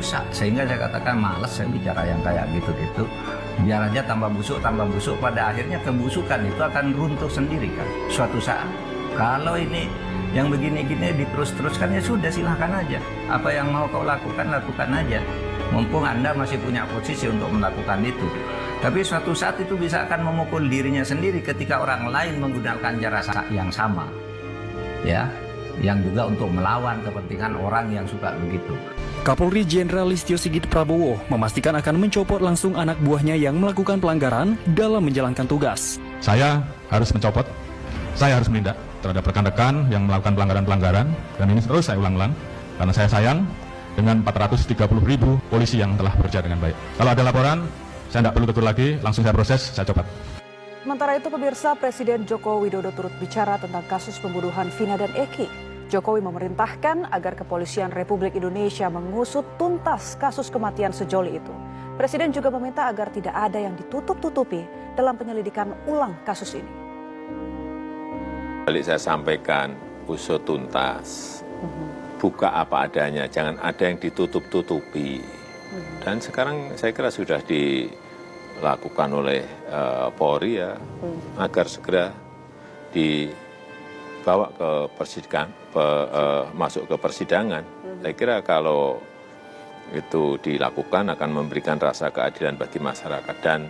rusak. Sehingga saya katakan malas saya bicara yang kayak gitu-gitu. Biar aja tambah busuk, pada akhirnya kebusukan itu akan runtuh sendiri kan suatu saat. Kalau ini yang begini-gini diterus-teruskan, ya sudah, silahkan aja. Apa yang mau kau lakukan, lakukan aja. Mumpung Anda masih punya posisi untuk melakukan itu. Tapi suatu saat itu bisa akan memukul dirinya sendiri ketika orang lain menggunakan cara yang sama. Ya, yang juga untuk melawan kepentingan orang yang suka begitu. Kapolri Jenderal Listio Sigit Prabowo memastikan akan mencopot langsung anak buahnya yang melakukan pelanggaran dalam menjalankan tugas. Saya harus mencopot, saya harus menindak terhadap rekan-rekan yang melakukan pelanggaran-pelanggaran, dan ini terus saya ulang-ulang karena saya sayang dengan 430.000 polisi yang telah bekerja dengan baik. Kalau ada laporan, saya tidak perlu tegur lagi, langsung saya proses, saya copot. Sementara itu pemirsa, Presiden Joko Widodo turut bicara tentang kasus pembunuhan Vina dan Eki. Jokowi memerintahkan agar Kepolisian Republik Indonesia mengusut tuntas kasus kematian sejoli itu. Presiden juga meminta agar tidak ada yang ditutup-tutupi dalam penyelidikan ulang kasus ini. Balik saya sampaikan, usut tuntas, buka apa adanya, jangan ada yang ditutup-tutupi. Dan sekarang saya kira sudah dilakukan oleh Polri ya, agar segera dibawa ke persidangan, masuk ke persidangan. Saya kira kalau itu dilakukan akan memberikan rasa keadilan bagi masyarakat dan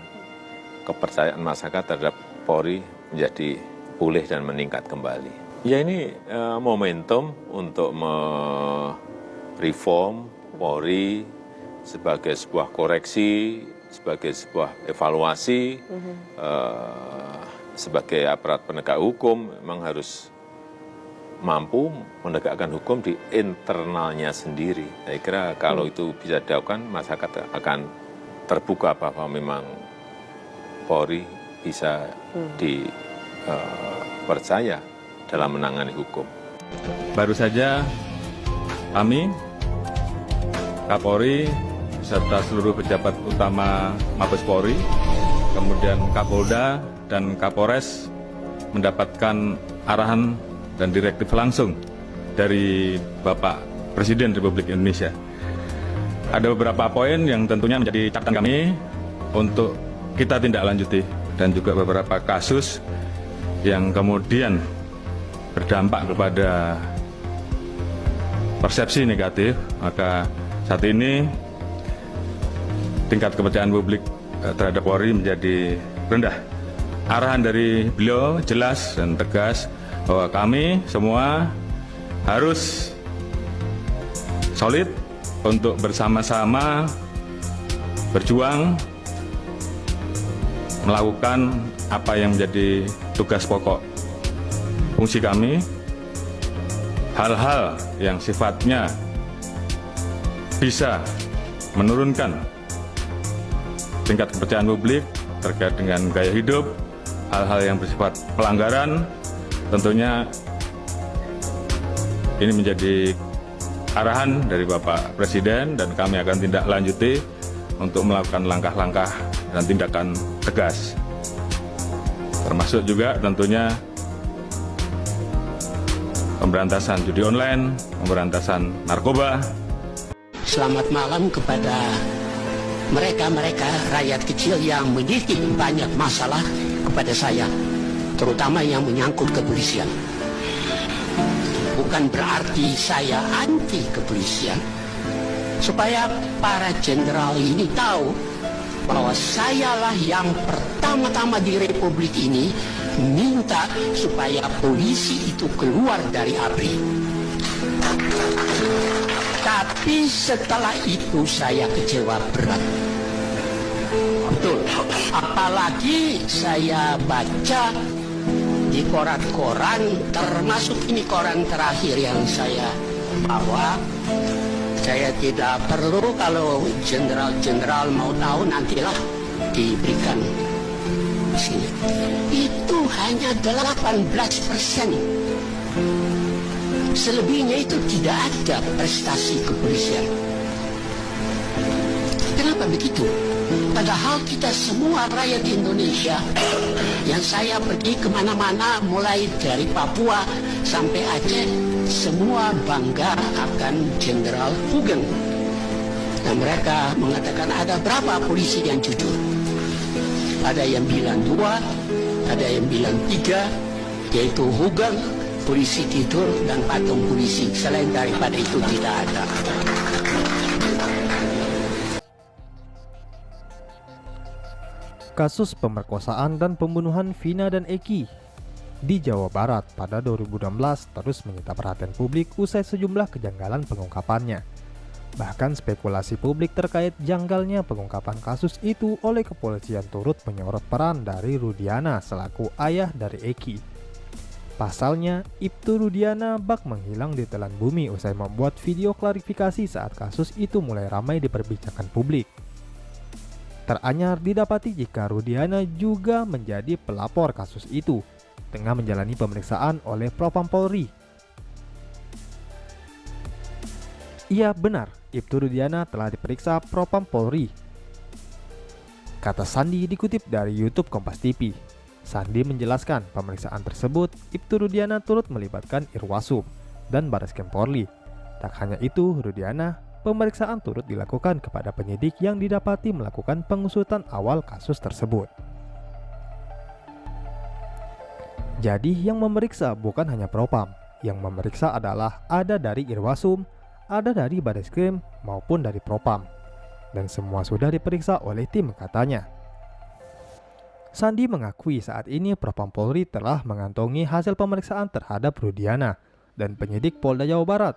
kepercayaan masyarakat terhadap Polri menjadi pulih dan meningkat kembali. Ya ini momentum untuk mereform Polri sebagai sebuah koreksi, sebagai sebuah evaluasi, sebagai aparat penegak hukum memang harus mampu menegakkan hukum di internalnya sendiri. Saya kira kalau itu bisa dilakukan, masyarakat akan terbuka bahwa memang Polri bisa dipercaya dalam menangani hukum. Baru saja kami, Kapolri, serta seluruh pejabat utama Mabes Polri, kemudian Kapolda dan Kapolres mendapatkan arahan dan direktif langsung dari Bapak Presiden Republik Indonesia. Ada beberapa poin yang tentunya menjadi catatan kami untuk kita tindak lanjuti dan juga beberapa kasus yang kemudian berdampak kepada persepsi negatif. Maka saat ini tingkat kepercayaan publik terhadap Polri menjadi rendah. Arahan dari beliau jelas dan tegas bahwa kami semua harus solid untuk bersama-sama berjuang melakukan apa yang menjadi tugas pokok fungsi kami. Hal-hal yang sifatnya bisa menurunkan tingkat kepercayaan publik terkait dengan gaya hidup, hal-hal yang bersifat pelanggaran, tentunya ini menjadi arahan dari Bapak Presiden dan kami akan tindak lanjuti untuk melakukan langkah-langkah dan tindakan tegas. Termasuk juga tentunya pemberantasan judi online, pemberantasan narkoba. Selamat malam kepada mereka rakyat kecil yang menitip banyak masalah kepada saya, terutama yang menyangkut kepolisian. Bukan berarti saya anti kepolisian, supaya para jenderal ini tahu bahwa sayalah yang pertama-tama di Republik ini minta supaya polisi itu keluar dari ABRI. Tapi setelah itu saya kecewa berat. Betul. Apalagi saya baca di koran-koran, termasuk ini koran terakhir yang saya bawa. Saya tidak perlu, kalau jenderal-jenderal mau tahu nantilah diberikan di sini. Itu hanya 18%. Selebihnya itu tidak ada prestasi kepolisian. Kenapa begitu? Padahal kita semua rakyat Indonesia, yang saya pergi kemana-mana mulai dari Papua sampai Aceh, semua bangga akan Jenderal Hugeng. Nah, mereka mengatakan ada berapa polisi yang jujur. Ada yang bilang 2, ada yang bilang 3, yaitu Hugeng, polisi tidur, dan patung polisi. Selain daripada itu tidak ada. Kasus pemerkosaan dan pembunuhan Vina dan Eki di Jawa Barat pada 2016 terus menyita perhatian publik usai sejumlah kejanggalan pengungkapannya. Bahkan spekulasi publik terkait janggalnya pengungkapan kasus itu oleh kepolisian turut menyorot peran dari Rudiana selaku ayah dari Eki. Pasalnya, Ibtu Rudiana bak menghilang di telan bumi usai membuat video klarifikasi saat kasus itu mulai ramai diperbincangkan publik. Teranyar didapati jika Rudiana juga menjadi pelapor kasus itu, tengah menjalani pemeriksaan oleh Propam Polri. Iya benar, Ibtu Rudiana telah diperiksa Propam Polri, kata Sandi dikutip dari YouTube Kompas TV. Sandi menjelaskan pemeriksaan tersebut Ibtu Rudiana turut melibatkan Irwasum dan Bareskrim Polri. Tak hanya itu, Rudiana, pemeriksaan turut dilakukan kepada penyidik yang didapati melakukan pengusutan awal kasus tersebut. Jadi yang memeriksa bukan hanya Propam, yang memeriksa adalah ada dari Irwasum, ada dari Bareskrim maupun dari Propam. Dan semua sudah diperiksa oleh tim, katanya. Sandi mengakui saat ini Propam Polri telah mengantongi hasil pemeriksaan terhadap Rudiana dan penyidik Polda Jawa Barat.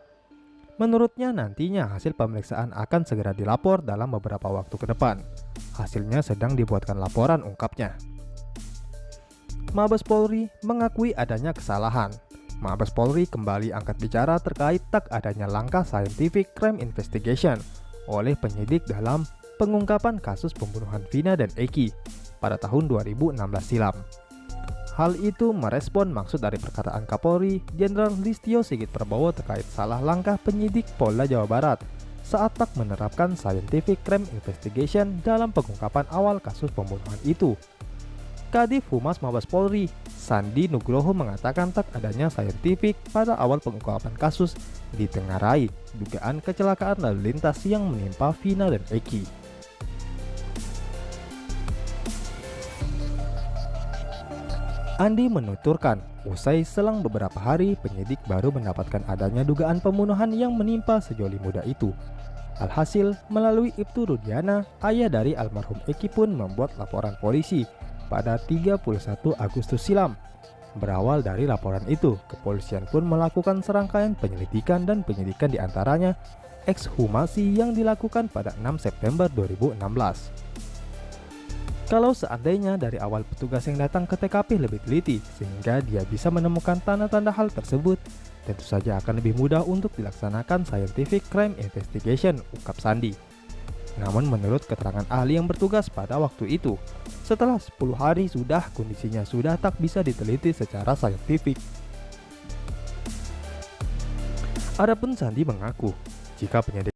Menurutnya nantinya hasil pemeriksaan akan segera dilapor dalam beberapa waktu ke depan. Hasilnya sedang dibuatkan laporan, ungkapnya. Mabes Polri mengakui adanya kesalahan. Mabes Polri kembali angkat bicara terkait tak adanya langkah scientific crime investigation oleh penyidik dalam pengungkapan kasus pembunuhan Vina dan Eki pada tahun 2016 silam. Hal itu merespon maksud dari perkataan Kapolri Jenderal Listio Sigit Prabowo terkait salah langkah penyidik Polda Jawa Barat saat tak menerapkan scientific crime investigation dalam pengungkapan awal kasus pembunuhan itu. Kadif Humas Mabes Polri, Sandi Nugroho, mengatakan tak adanya scientific pada awal pengungkapan kasus ditengarai dugaan kecelakaan lalu lintas yang menimpa Vina dan Eki. Andi menuturkan, usai selang beberapa hari, penyidik baru mendapatkan adanya dugaan pembunuhan yang menimpa sejoli muda itu. Alhasil, melalui Ibtu Rudiana, ayah dari almarhum Eki pun membuat laporan polisi pada 31 Agustus silam. Berawal dari laporan itu, kepolisian pun melakukan serangkaian penyelidikan dan penyidikan diantaranya ekshumasi yang dilakukan pada 6 September 2016. Kalau seandainya dari awal petugas yang datang ke TKP lebih teliti sehingga dia bisa menemukan tanda-tanda hal tersebut, tentu saja akan lebih mudah untuk dilaksanakan scientific crime investigation, ungkap Sandi. Namun menurut keterangan ahli yang bertugas pada waktu itu, setelah 10 hari sudah kondisinya sudah tak bisa diteliti secara saintifik. Adapun Sandi mengaku, jika penyidik